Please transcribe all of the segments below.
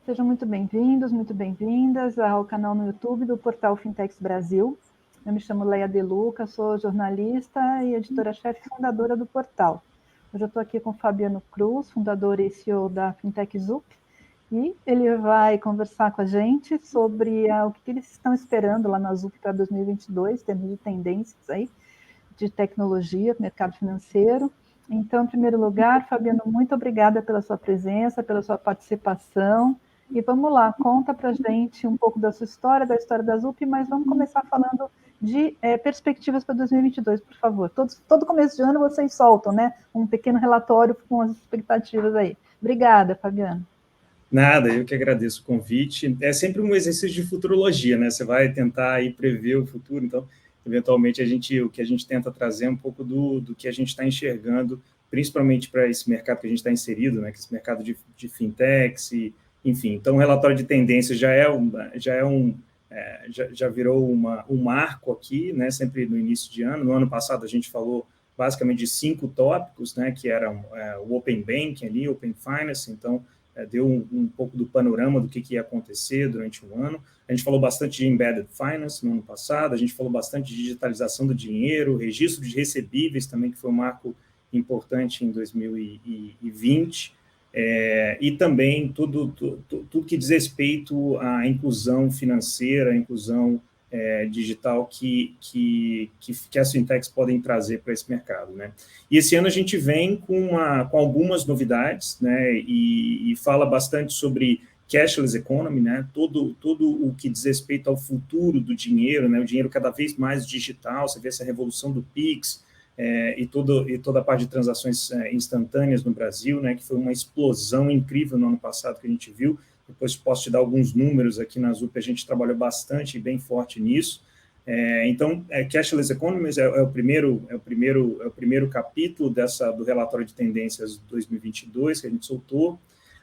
Sejam muito bem-vindos, muito bem-vindas ao canal no YouTube do portal Fintechs Brasil. Eu me chamo Leia De Luca, sou jornalista e editora-chefe fundadora do portal. Hoje eu estou aqui com o Fabiano Cruz, fundador e CEO da Fintech Zup, e ele vai conversar com a gente sobre o que eles estão esperando lá na Zup para 2022, temos de tendências aí de tecnologia, mercado financeiro. Então, em primeiro lugar, Fabiano, muito obrigada pela sua presença, pela sua participação. E vamos lá, conta para a gente um pouco da sua história, da história da ZUP, mas vamos começar falando de perspectivas para 2022, por favor. Todo começo de ano vocês soltam, né? Um pequeno relatório com as expectativas aí. Obrigada, Fabiano. Nada, eu que agradeço o convite. É sempre um exercício de futurologia, né? Você vai tentar aí prever o futuro, então, eventualmente, o que a gente tenta trazer é um pouco do que a gente está enxergando, principalmente para esse mercado que a gente está inserido, né? Que esse mercado de fintechs, enfim. Então, o relatório de tendências já virou um marco aqui, né? Sempre no início de ano. No ano passado, a gente falou basicamente de 5 tópicos, né? Que eram o Open Banking ali, Open Finance, então, deu um pouco do panorama do que ia acontecer durante o ano. A gente falou bastante de Embedded Finance no ano passado, a gente falou bastante de digitalização do dinheiro, registro de recebíveis também, que foi um marco importante em 2020, e também tudo que diz respeito à inclusão financeira, à inclusão digital que as fintechs podem trazer para esse mercado, né? E esse ano a gente vem com algumas novidades, né? E fala bastante sobre cashless economy, né? Todo o que diz respeito ao futuro do dinheiro, né? O dinheiro cada vez mais digital. Você vê essa revolução do Pix e toda a parte de transações instantâneas no Brasil, né? Que foi uma explosão incrível no ano passado que a gente viu. Depois posso te dar alguns números aqui na ZUP, a gente trabalhou bastante e bem forte nisso. Então, Cashless Economy é o primeiro capítulo do relatório de tendências 2022 que a gente soltou.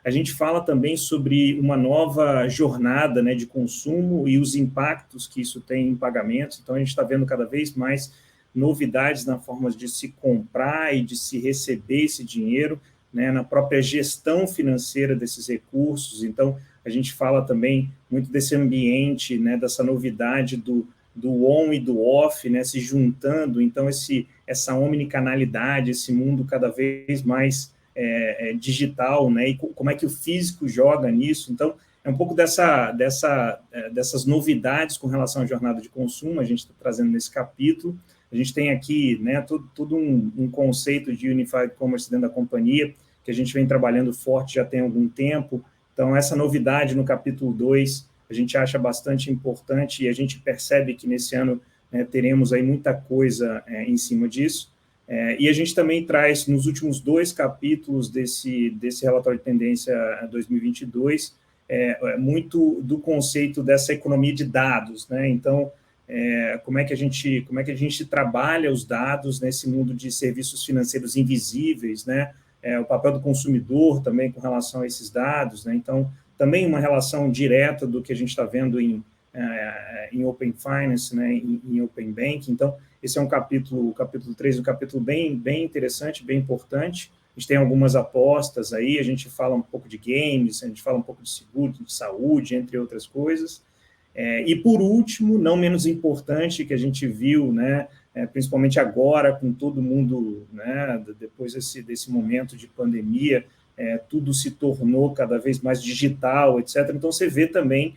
A gente fala também sobre uma nova jornada, né, de consumo e os impactos que isso tem em pagamentos. Então, a gente está vendo cada vez mais novidades na forma de se comprar e de se receber esse dinheiro, né, na própria gestão financeira desses recursos. Então, a gente fala também muito desse ambiente, né, dessa novidade do on e do off, né, se juntando. Então, essa omnicanalidade, esse mundo cada vez mais digital, né, e como é que o físico joga nisso. Então, é um pouco dessas novidades com relação à jornada de consumo, a gente está trazendo nesse capítulo. A gente tem aqui, né, todo um conceito de Unified Commerce dentro da companhia, que a gente vem trabalhando forte já tem algum tempo. Então, essa novidade no capítulo 2, a gente acha bastante importante e a gente percebe que nesse ano teremos aí muita coisa em cima disso. E a gente também traz, nos últimos 2 capítulos desse relatório de tendência 2022, muito do conceito dessa economia de dados, né? Então, como é que a gente trabalha os dados nesse mundo de serviços financeiros invisíveis, né? O papel do consumidor também com relação a esses dados, né? Então, também uma relação direta do que a gente está vendo em Open Finance, né? Em Open Banking. Então, esse é o capítulo 3, um capítulo bem interessante, bem importante. A gente tem algumas apostas aí, a gente fala um pouco de games, a gente fala um pouco de seguro, de saúde, entre outras coisas. E, por último, não menos importante, que a gente viu, né, principalmente agora, com todo mundo, né, depois desse momento de pandemia, tudo se tornou cada vez mais digital, etc. Então, você vê também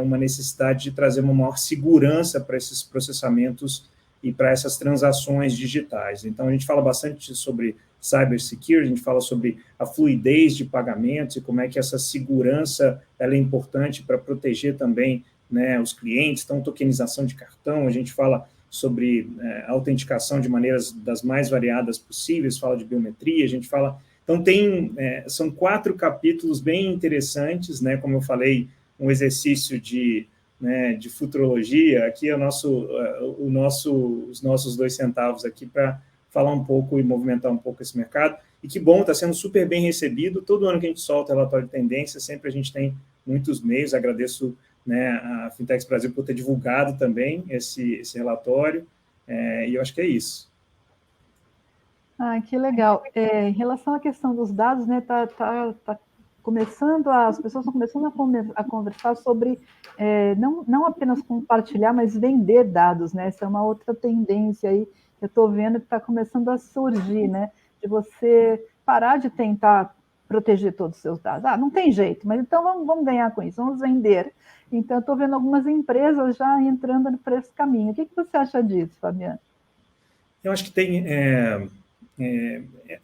uma necessidade de trazer uma maior segurança para esses processamentos e para essas transações digitais. Então, a gente fala bastante sobre cybersecurity, a gente fala sobre a fluidez de pagamentos e como é que essa segurança ela é importante para proteger também, né, os clientes. Então, tokenização de cartão, a gente fala sobre autenticação de maneiras das mais variadas possíveis, fala de biometria, a gente fala... Então, são 4 capítulos bem interessantes, né, como eu falei, um exercício de futurologia. Aqui é os nossos 2 centavos aqui para falar um pouco e movimentar um pouco esse mercado. E que bom, está sendo super bem recebido. Todo ano que a gente solta relatório de tendência, sempre a gente tem muitos meios. Agradeço, né, a Fintechs Brasil por ter divulgado também esse relatório, e eu acho que é isso. Que legal. Em relação à questão dos dados, né, tá as pessoas estão começando a conversar sobre não apenas compartilhar, mas vender dados, né? Essa é uma outra tendência aí que eu estou vendo que está começando a surgir, né? De você parar de tentar proteger todos os seus dados. Não tem jeito, mas então vamos ganhar com isso, vamos vender. Então, eu estou vendo algumas empresas já entrando por esse caminho. O que você acha disso, Fabiano? Eu acho que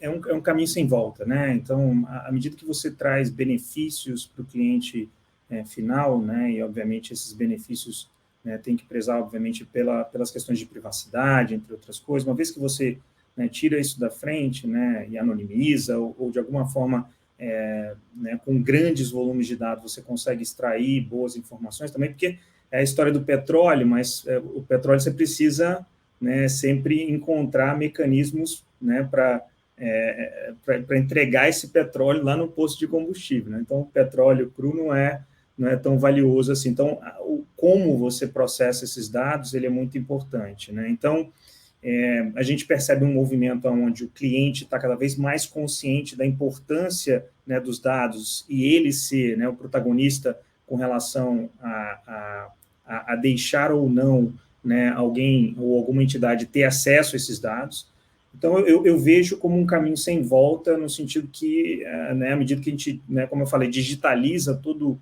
é um caminho sem volta, né? Então, à medida que você traz benefícios para o cliente final, né? E, obviamente, esses benefícios tem que prezar, obviamente, pelas questões de privacidade, entre outras coisas. Uma vez que você tira isso da frente, né? E anonimiza, ou de alguma forma, com grandes volumes de dados, você consegue extrair boas informações também, porque é a história do petróleo, mas o petróleo você precisa sempre encontrar mecanismos para entregar esse petróleo lá no posto de combustível. Né? Então, o petróleo cru não é tão valioso assim. Então, como você processa esses dados, ele é muito importante. Né? Então, a gente percebe um movimento onde o cliente está cada vez mais consciente da importância dos dados e ele ser o protagonista com relação a deixar ou não alguém ou alguma entidade ter acesso a esses dados. Então, eu vejo como um caminho sem volta, no sentido que, à medida que a gente, como eu falei, digitaliza todo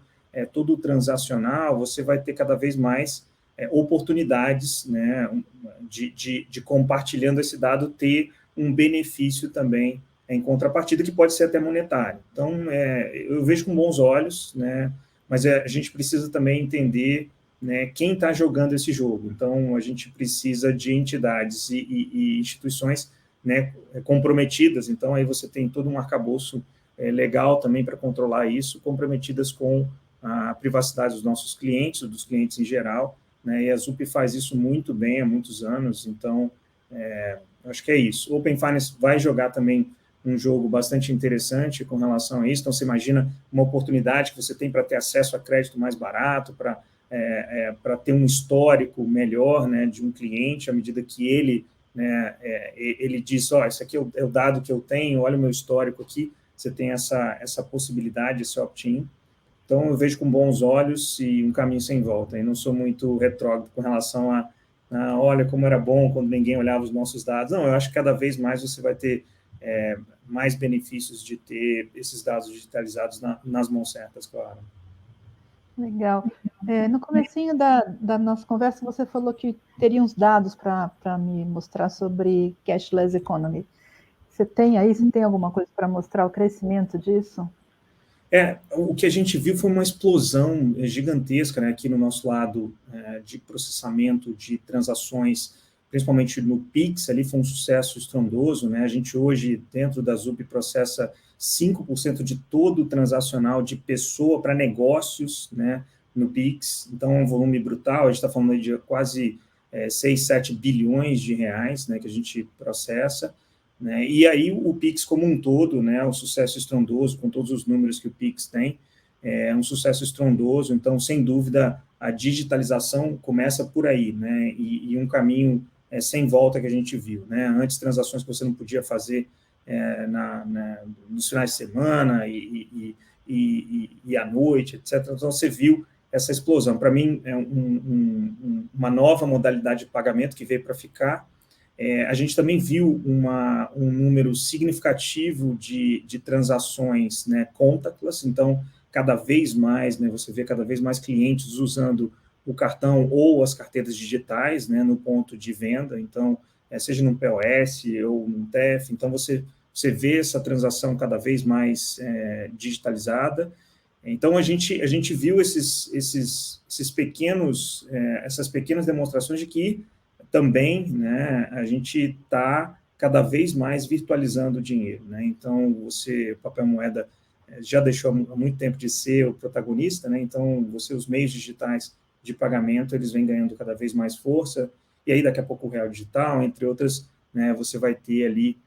o transacional, você vai ter cada vez mais oportunidades de compartilhando esse dado, ter um benefício também em contrapartida, que pode ser até monetário. Então, eu vejo com bons olhos, mas a gente precisa também entender quem está jogando esse jogo. Então, a gente precisa de entidades e instituições comprometidas. Então, aí você tem todo um arcabouço legal também para controlar isso, comprometidas com a privacidade dos nossos clientes, dos clientes em geral, e a ZUP faz isso muito bem há muitos anos. Então, acho que é isso. Open Finance vai jogar também um jogo bastante interessante com relação a isso. Então, você imagina uma oportunidade que você tem para ter acesso a crédito mais barato, para ter um histórico melhor de um cliente, à medida que ele diz, isso aqui é o dado que eu tenho, olha o meu histórico aqui, você tem essa possibilidade, esse opt-in. Então, eu vejo com bons olhos e um caminho sem volta. E não sou muito retrógrado com relação olha como era bom quando ninguém olhava os nossos dados. Não, eu acho que cada vez mais você vai ter mais benefícios de ter esses dados digitalizados nas mãos certas, claro. Legal. No comecinho da nossa conversa, você falou que teria uns dados para me mostrar sobre cashless economy. Você tem alguma coisa para mostrar o crescimento disso? O que a gente viu foi uma explosão gigantesca aqui no nosso lado de processamento de transações, principalmente no Pix, ali foi um sucesso estrondoso. A gente hoje, dentro da ZUP, processa 5% de todo o transacional de pessoa para negócios no Pix, então é um volume brutal, a gente está falando de quase 6, 7 bilhões de reais que a gente processa. E aí o Pix como um todo, o sucesso estrondoso, com todos os números que o Pix tem, é um sucesso estrondoso. Então, sem dúvida, a digitalização começa por aí, e um caminho sem volta que a gente viu. Antes, transações que você não podia fazer nos finais de semana e à noite, etc. Então, você viu essa explosão. Para mim, é uma nova modalidade de pagamento que veio para ficar. A gente também viu um número significativo de transações contactless. Então, cada vez mais, você vê cada vez mais clientes usando o cartão ou as carteiras digitais no ponto de venda, então, seja no POS ou no TEF. Então, você vê essa transação cada vez mais digitalizada. Então, a gente viu essas pequenas demonstrações de que também a gente está cada vez mais virtualizando o dinheiro. Então, o papel moeda já deixou há muito tempo de ser o protagonista, então os meios digitais de pagamento, eles vêm ganhando cada vez mais força, e aí daqui a pouco o real digital, entre outras, você vai ter ali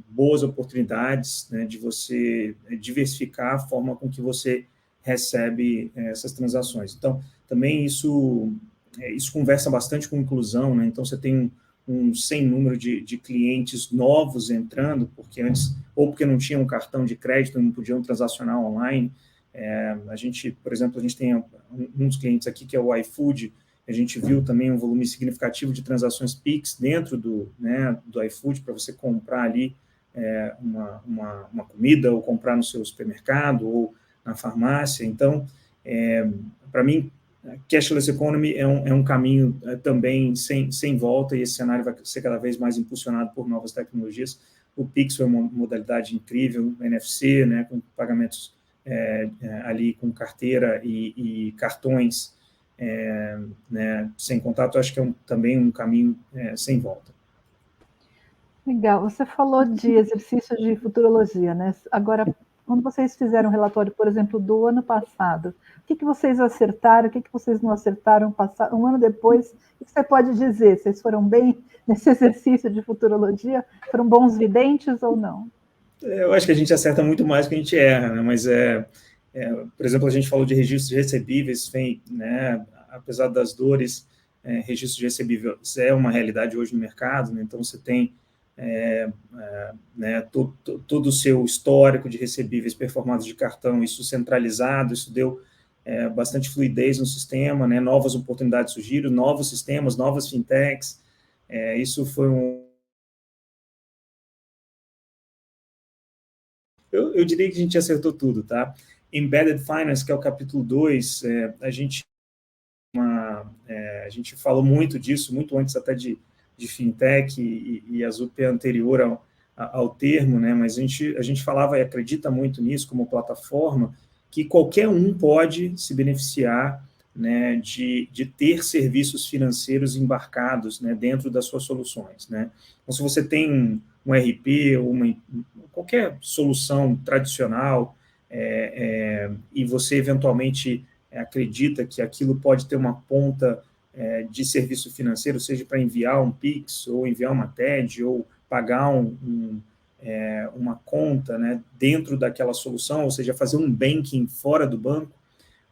boas oportunidades de você diversificar a forma com que você recebe essas transações. Então, também isso conversa bastante com inclusão, então você tem um sem número de clientes novos entrando, porque antes, ou porque não tinham um cartão de crédito, não podiam transacionar online. A gente, por exemplo, a gente tem um dos clientes aqui, que é o iFood. A gente viu também um volume significativo de transações Pix dentro do iFood, para você comprar ali uma comida, ou comprar no seu supermercado, ou na farmácia. Então, para mim, cashless economy é um caminho também sem volta, e esse cenário vai ser cada vez mais impulsionado por novas tecnologias. O Pix foi uma modalidade incrível, NFC, né, com pagamentos ali com carteira e cartões, né, sem contato. Acho que é também um caminho sem volta. Legal. Você falou de exercícios de futurologia, né? Agora, quando vocês fizeram um relatório, por exemplo, do ano passado, o que vocês acertaram, o que vocês não acertaram um ano depois? O que você pode dizer? Vocês foram bem nesse exercício de futurologia? Foram bons videntes ou não? Eu acho que a gente acerta muito mais do que a gente erra, né? Mas, por exemplo, a gente falou de registros de recebíveis, né? Apesar das dores, registros de recebíveis é uma realidade hoje no mercado, né? Então você tem né, todo o seu histórico de recebíveis performados de cartão, isso centralizado, isso deu bastante fluidez no sistema, né? Novas oportunidades surgiram, novos sistemas, novas fintechs. Isso foi Eu diria que a gente acertou tudo, tá? Embedded Finance, que é o capítulo 2, a gente falou muito disso, muito antes até de fintech, e a ZUP é anterior ao termo, né? Mas a gente falava e acredita muito nisso como plataforma, que qualquer um pode se beneficiar, né, de ter serviços financeiros embarcados, né, dentro das suas soluções, né? Então, se você tem um RP ou qualquer solução tradicional, e você eventualmente acredita que aquilo pode ter uma ponta de serviço financeiro, seja para enviar um Pix, ou enviar uma TED, ou pagar uma conta, né, dentro daquela solução, ou seja, fazer um banking fora do banco,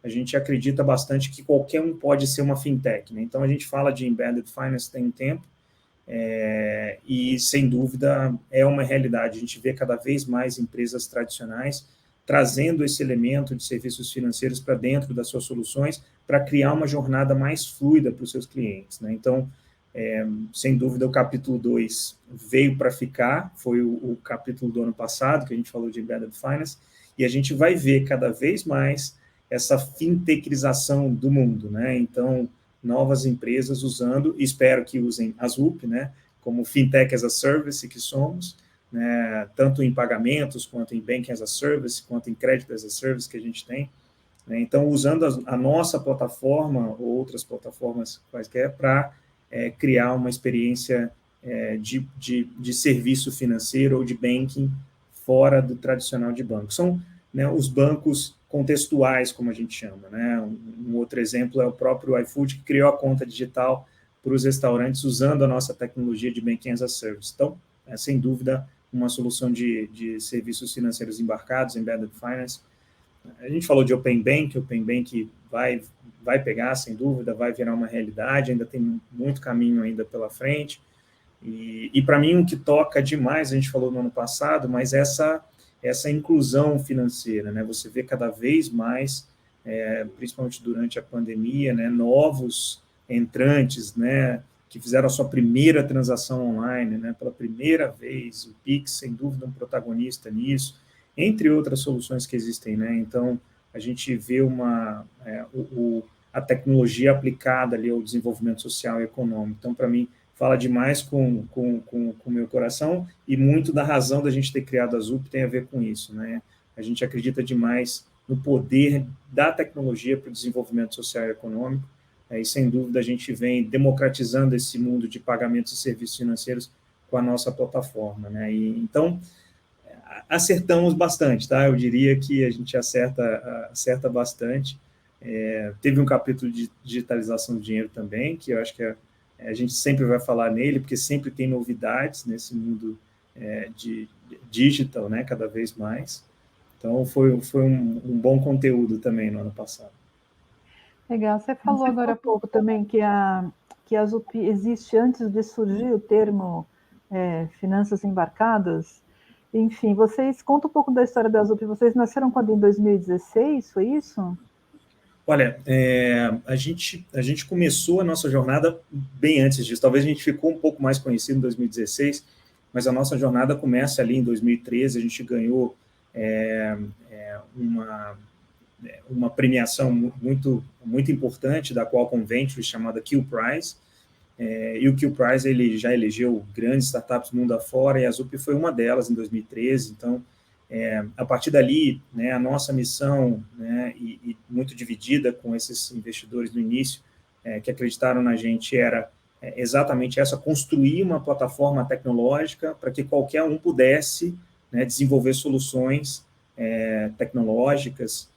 a gente acredita bastante que qualquer um pode ser uma fintech, né? Então, a gente fala de embedded finance tem um tempo, e, sem dúvida, é uma realidade. A gente vê cada vez mais empresas tradicionais trazendo esse elemento de serviços financeiros para dentro das suas soluções, para criar uma jornada mais fluida para os seus clientes, né? Então, sem dúvida, o capítulo 2 veio para ficar, foi o capítulo do ano passado, que a gente falou de Embedded Finance, e a gente vai ver cada vez mais essa fintechização do mundo, né? Então, novas empresas usando, espero que usem a ZUP, né, como Fintech as a Service que somos, né, tanto em pagamentos, quanto em Banking as a Service, quanto em Crédito as a Service que a gente tem, né? Então, usando a nossa plataforma, ou outras plataformas quaisquer, para criar uma experiência de serviço financeiro ou de banking fora do tradicional de banco. São, né, os bancos contextuais, como a gente chama, né? Um outro exemplo é o próprio iFood, que criou a conta digital para os restaurantes usando a nossa tecnologia de Banking as a Service. Então, sem dúvida, uma solução de serviços financeiros embarcados, Embedded Finance. A gente falou de Open Bank vai pegar, sem dúvida, vai virar uma realidade, ainda tem muito caminho ainda pela frente. E para mim, o que toca demais, a gente falou no ano passado, mas essa inclusão financeira, né? Você vê cada vez mais, principalmente durante a pandemia, né, novos entrantes, né, que fizeram a sua primeira transação online, né, pela primeira vez. O Pix, sem dúvida, um protagonista nisso, entre outras soluções que existem, né? Então, a gente vê a tecnologia aplicada ali ao desenvolvimento social e econômico. Então, para mim, fala demais com o meu coração, e muito da razão da gente ter criado a ZUP tem a ver com isso, né? A gente acredita demais no poder da tecnologia para o desenvolvimento social e econômico, e, sem dúvida, a gente vem democratizando esse mundo de pagamentos e serviços financeiros com a nossa plataforma, né? E, então, acertamos bastante, tá? Eu diria que a gente acerta bastante. Teve um capítulo de digitalização do dinheiro também, que eu acho que a gente sempre vai falar nele, porque sempre tem novidades nesse mundo de digital, né, cada vez mais. Então, foi um bom conteúdo também no ano passado. Legal. Você falou agora há pouco também que que a ZUP existe antes de surgir o termo finanças embarcadas. Enfim, vocês contam um pouco da história da ZUP. Vocês nasceram quando? Em 2016, foi isso? Olha, a gente começou a nossa jornada bem antes disso. Talvez a gente ficou um pouco mais conhecido em 2016, mas a nossa jornada começa ali em 2013. A gente ganhou uma premiação muito, muito importante da Qualcomm Ventures, chamada Q-Prize, e o Q-Prize ele já elegeu grandes startups mundo afora, e a ZUP foi uma delas em 2013. Então, a partir dali, né, a nossa missão, né, e muito dividida com esses investidores no início, que acreditaram na gente, era exatamente essa: construir uma plataforma tecnológica para que qualquer um pudesse, né, desenvolver soluções tecnológicas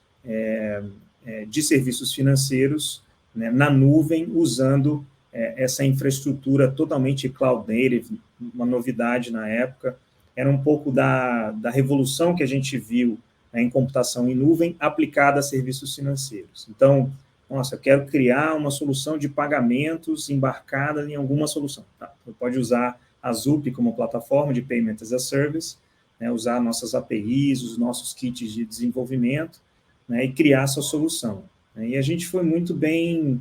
de serviços financeiros, né, na nuvem, usando essa infraestrutura totalmente cloud native, uma novidade na época. Era um pouco da revolução que a gente viu, né, em computação em nuvem aplicada a serviços financeiros. Então, nossa, eu quero criar uma solução de pagamentos embarcada em alguma solução. Tá? Você pode usar a ZUP como plataforma de Payment as a Service, né, usar nossas APIs, os nossos kits de desenvolvimento, né, e criar essa solução. E a gente foi muito bem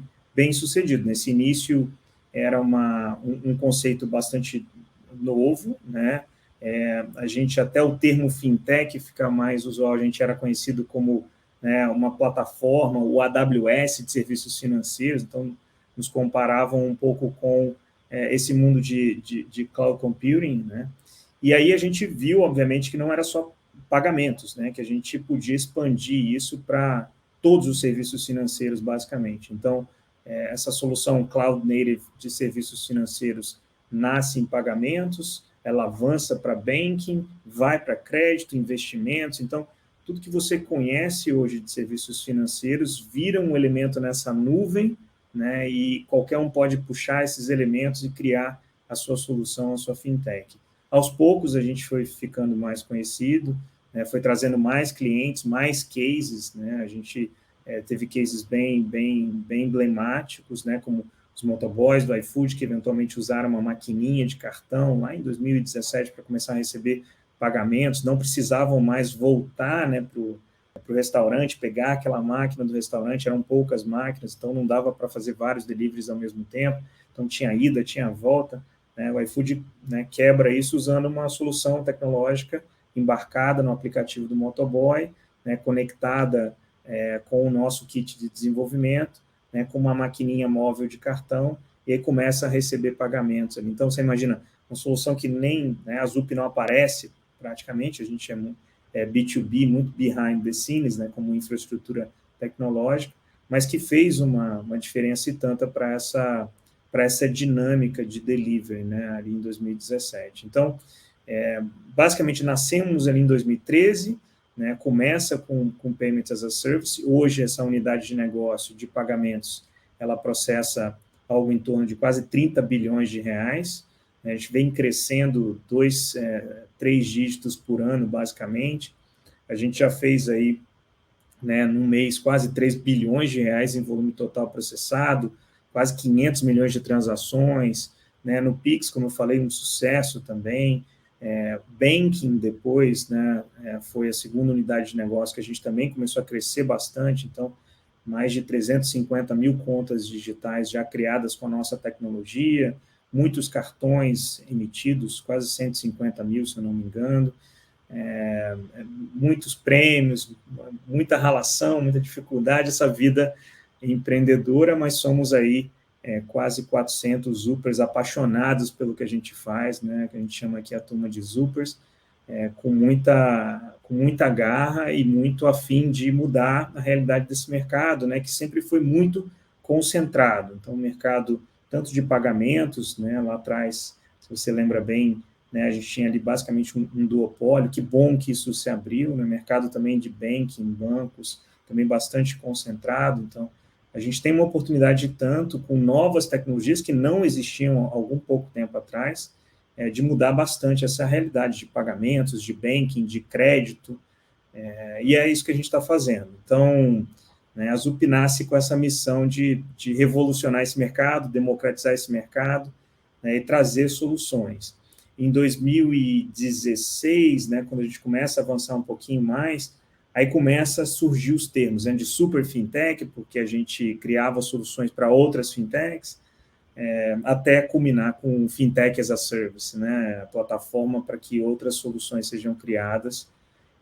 sucedido. Nesse início, era um conceito bastante novo, né? A gente, até o termo fintech fica mais usual, a gente era conhecido como, né, uma plataforma, o AWS de serviços financeiros, então nos comparavam um pouco com esse mundo de cloud computing, né? E aí a gente viu, obviamente, que não era só pagamentos, né, que a gente podia expandir isso para todos os serviços financeiros, basicamente. Então, essa solução cloud native de serviços financeiros nasce em pagamentos, ela avança para banking, vai para crédito, investimentos. Então, tudo que você conhece hoje de serviços financeiros vira um elemento nessa nuvem, né, e qualquer um pode puxar esses elementos e criar a sua solução, a sua fintech. Aos poucos, a gente foi ficando mais conhecido, né, foi trazendo mais clientes, mais cases, né, a gente teve cases bem emblemáticos, né, como os motoboys do iFood, que eventualmente usaram uma maquininha de cartão lá em 2017 para começar a receber pagamentos, não precisavam mais voltar, né, para o restaurante, pegar aquela máquina do restaurante, eram poucas máquinas, então não dava para fazer vários deliveries ao mesmo tempo, então tinha ida, tinha volta, né, o iFood, né, quebra isso usando uma solução tecnológica embarcada no aplicativo do motoboy, né, conectada com o nosso kit de desenvolvimento, né, com uma maquininha móvel de cartão, e aí começa a receber pagamentos. Então, você imagina, uma solução que nem, né, a ZUP não aparece praticamente, a gente é B2B, muito behind the scenes, né, como infraestrutura tecnológica, mas que fez uma diferença e tanta para essa dinâmica de delivery, né, ali em 2017. Então, basicamente, nascemos ali em 2013, né, começa com Payment as a Service. Hoje, essa unidade de negócio de pagamentos, ela processa algo em torno de quase 30 bilhões de reais. A gente vem crescendo 3 dígitos por ano, basicamente. A gente já fez aí, né, num mês, quase 3 bilhões de reais em volume total processado, quase 500 milhões de transações, né, no Pix, como eu falei, um sucesso também. Banking depois, né, foi a segunda unidade de negócio que a gente também começou a crescer bastante, então mais de 350 mil contas digitais já criadas com a nossa tecnologia, muitos cartões emitidos, quase 150 mil, se eu não me engano, muitos prêmios, muita ralação, muita dificuldade, essa vida empreendedora, mas somos aí quase 400 Zupers apaixonados pelo que a gente faz, né, que a gente chama aqui a turma de Zupers, com muita garra e muito afim de mudar a realidade desse mercado, né, que sempre foi muito concentrado. Então, o mercado, tanto de pagamentos, né, lá atrás, se você lembra bem, né, a gente tinha ali basicamente um duopólio, que bom que isso se abriu, no mercado também de banking, bancos, também bastante concentrado. Então, a gente tem uma oportunidade tanto com novas tecnologias que não existiam há algum pouco tempo atrás, de mudar bastante essa realidade de pagamentos, de banking, de crédito, e é isso que a gente está fazendo. Então, né? A ZUP nasce com essa missão de revolucionar esse mercado, democratizar esse mercado, né, e trazer soluções. Em 2016, né, quando a gente começa a avançar um pouquinho mais, aí começa a surgir os termos, né, de super fintech, porque a gente criava soluções para outras fintechs, até culminar com Fintech as a Service, né, a plataforma para que outras soluções sejam criadas,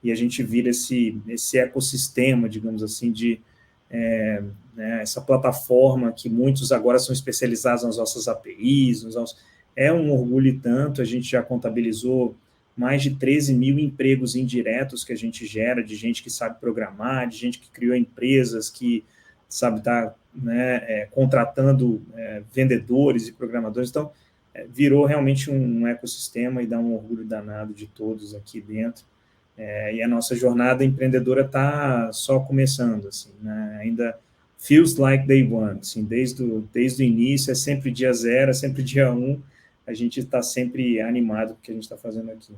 e a gente vira esse ecossistema, digamos assim, de né, essa plataforma que muitos agora são especializados nas nossas APIs, é um orgulho e tanto. A gente já contabilizou mais de 13 mil empregos indiretos que a gente gera, de gente que sabe programar, de gente que criou empresas, que sabe estar, né, contratando vendedores e programadores. Então, virou realmente um ecossistema e dá um orgulho danado de todos aqui dentro. E a nossa jornada empreendedora está só começando, assim, né? Ainda feels like day one, assim, desde o início, é sempre dia zero, é sempre dia um, a gente está sempre animado com o que a gente está fazendo aqui.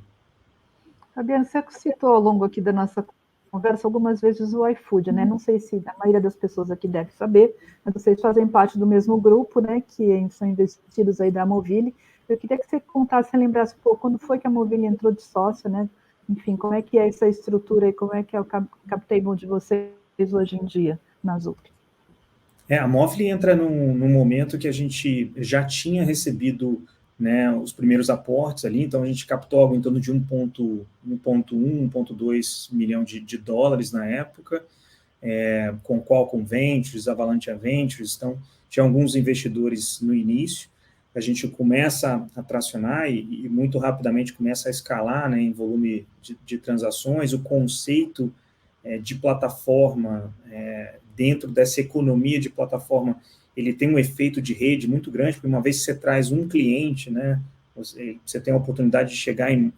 Fabiana, você citou ao longo aqui da nossa conversa algumas vezes o iFood, né? Não sei se a maioria das pessoas aqui deve saber, mas vocês fazem parte do mesmo grupo, né? Que são investidos aí da Movile. Eu queria que você contasse, lembrasse um pouco, quando foi que a Movile entrou de sócio, né? Enfim, como é que é essa estrutura e como é que é o cap table de vocês hoje em dia na ZUP? A Movile entra num momento que a gente já tinha recebido, né, os primeiros aportes ali, então a gente captou algo em torno de 1,1, 1,2 milhão de dólares na época, com Qualcomm Ventures, Avalanche Ventures, então tinha alguns investidores no início. A gente começa a tracionar e muito rapidamente começa a escalar, né, em volume de transações. O conceito de plataforma, dentro dessa economia de plataforma, ele tem um efeito de rede muito grande, porque uma vez que você traz um cliente, né, você tem a oportunidade de chegar em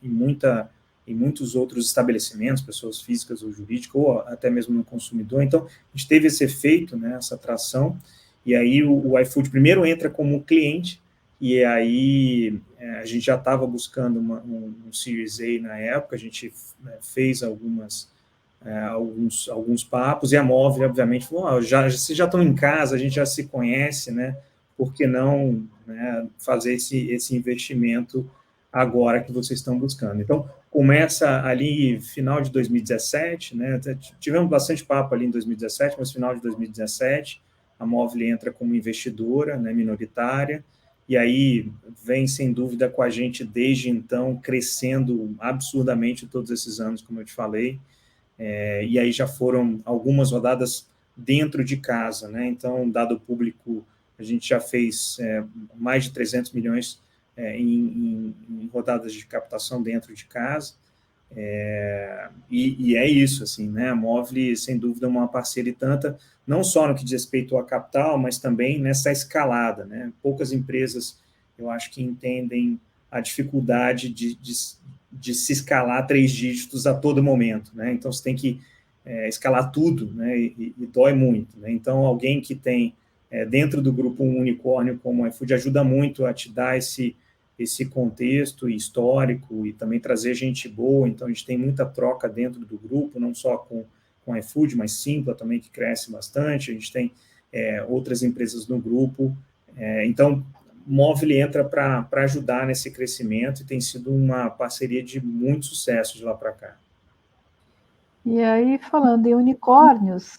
muitos outros estabelecimentos, pessoas físicas ou jurídicas, ou até mesmo no consumidor. Então, a gente teve esse efeito, né, essa atração, e aí o iFood primeiro entra como cliente, e aí a gente já estava buscando um Series A na época, a gente fez alguns papos, e a Movile, obviamente, falou, vocês já estão em casa, a gente já se conhece, né, por que não, né, fazer esse investimento agora que vocês estão buscando? Então, começa ali final de 2017, né, tivemos bastante papo ali em 2017, mas final de 2017, a Movile entra como investidora, né, minoritária, e aí vem, sem dúvida, com a gente desde então, crescendo absurdamente todos esses anos, como eu te falei, e aí já foram algumas rodadas dentro de casa, né? Então, dado público, a gente já fez mais de 300 milhões em rodadas de captação dentro de casa, e é isso, assim, né? A Movile, sem dúvida, é uma parceira e tanta, não só no que diz respeito à capital, mas também nessa escalada, né? Poucas empresas, eu acho que entendem a dificuldade de se escalar 3 dígitos a todo momento, né? Então, você tem que escalar tudo, né? E dói muito, né? Então, alguém que tem dentro do grupo um unicórnio como o iFood ajuda muito a te dar esse contexto histórico e também trazer gente boa. Então, a gente tem muita troca dentro do grupo, não só com o iFood, mas Simpla também, que cresce bastante. A gente tem outras empresas no grupo. Então, Movile entra para ajudar nesse crescimento e tem sido uma parceria de muito sucesso de lá para cá. E aí, falando em unicórnios,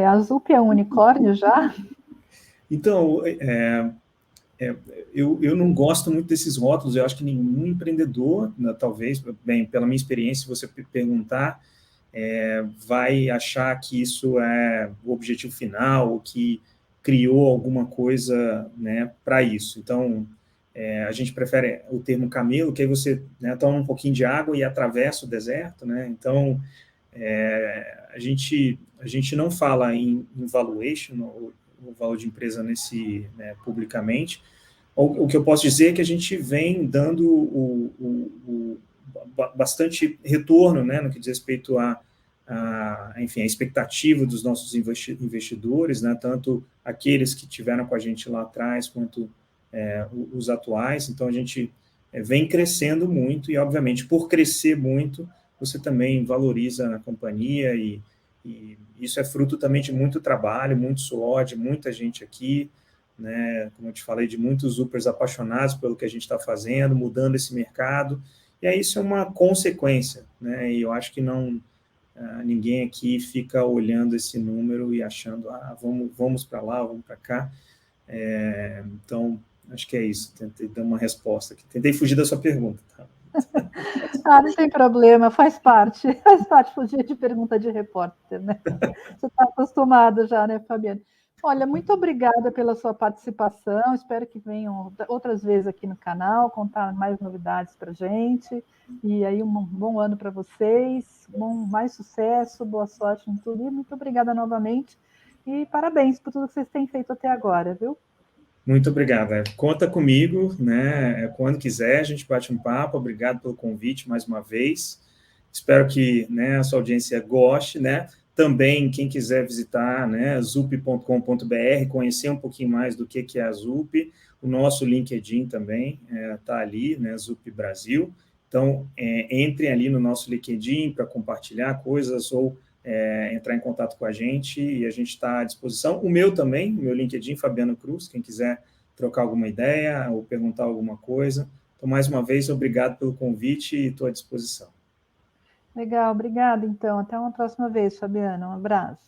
a ZUP é um unicórnio já? Então, eu não gosto muito desses rótulos. Eu acho que nenhum empreendedor, né, talvez, bem, pela minha experiência, se você perguntar, vai achar que isso é o objetivo final, ou que criou alguma coisa, né, para isso. Então, a gente prefere o termo camelo, que aí você, né, toma um pouquinho de água e atravessa o deserto, né? Então, a gente não fala em valuation, o valor de empresa né, publicamente. O que eu posso dizer é que a gente vem dando bastante retorno, né, no que diz respeito enfim, a expectativa dos nossos investidores, né, tanto aqueles que tiveram com a gente lá atrás, quanto os atuais. Então, a gente vem crescendo muito e, obviamente, por crescer muito, você também valoriza a companhia e E isso é fruto também de muito trabalho, muito suor, de muita gente aqui, né? Como eu te falei, de muitos Upers apaixonados pelo que a gente está fazendo, mudando esse mercado. E aí isso é uma consequência, né? E eu acho que não ninguém aqui fica olhando esse número e achando, vamos para lá, vamos para cá. Então, acho que é isso. Tentei dar uma resposta aqui. Tentei fugir da sua pergunta, tá? Não tem problema, faz parte fugir de pergunta de repórter, né? Você está acostumado já, né, Fabiana? Olha, muito obrigada pela sua participação, espero que venham outras vezes aqui no canal, contar mais novidades para a gente, e aí um bom ano para vocês, mais sucesso, boa sorte em tudo, e muito obrigada novamente, e parabéns por tudo que vocês têm feito até agora, viu? Muito obrigado. Conta comigo, né? Quando quiser, a gente bate um papo. Obrigado pelo convite mais uma vez. Espero que, né, a sua audiência goste, né? Também, quem quiser visitar, né, zup.com.br, conhecer um pouquinho mais do que é a Zup, o nosso LinkedIn também está ali, né, Zup Brasil. Então, entrem ali no nosso LinkedIn para compartilhar coisas ou entrar em contato com a gente, e a gente está à disposição. O meu também, o meu LinkedIn, Fabiano Cruz, quem quiser trocar alguma ideia ou perguntar alguma coisa. Então, mais uma vez, obrigado pelo convite e estou à disposição. Legal, obrigada, então. Até uma próxima vez, Fabiana. Um abraço.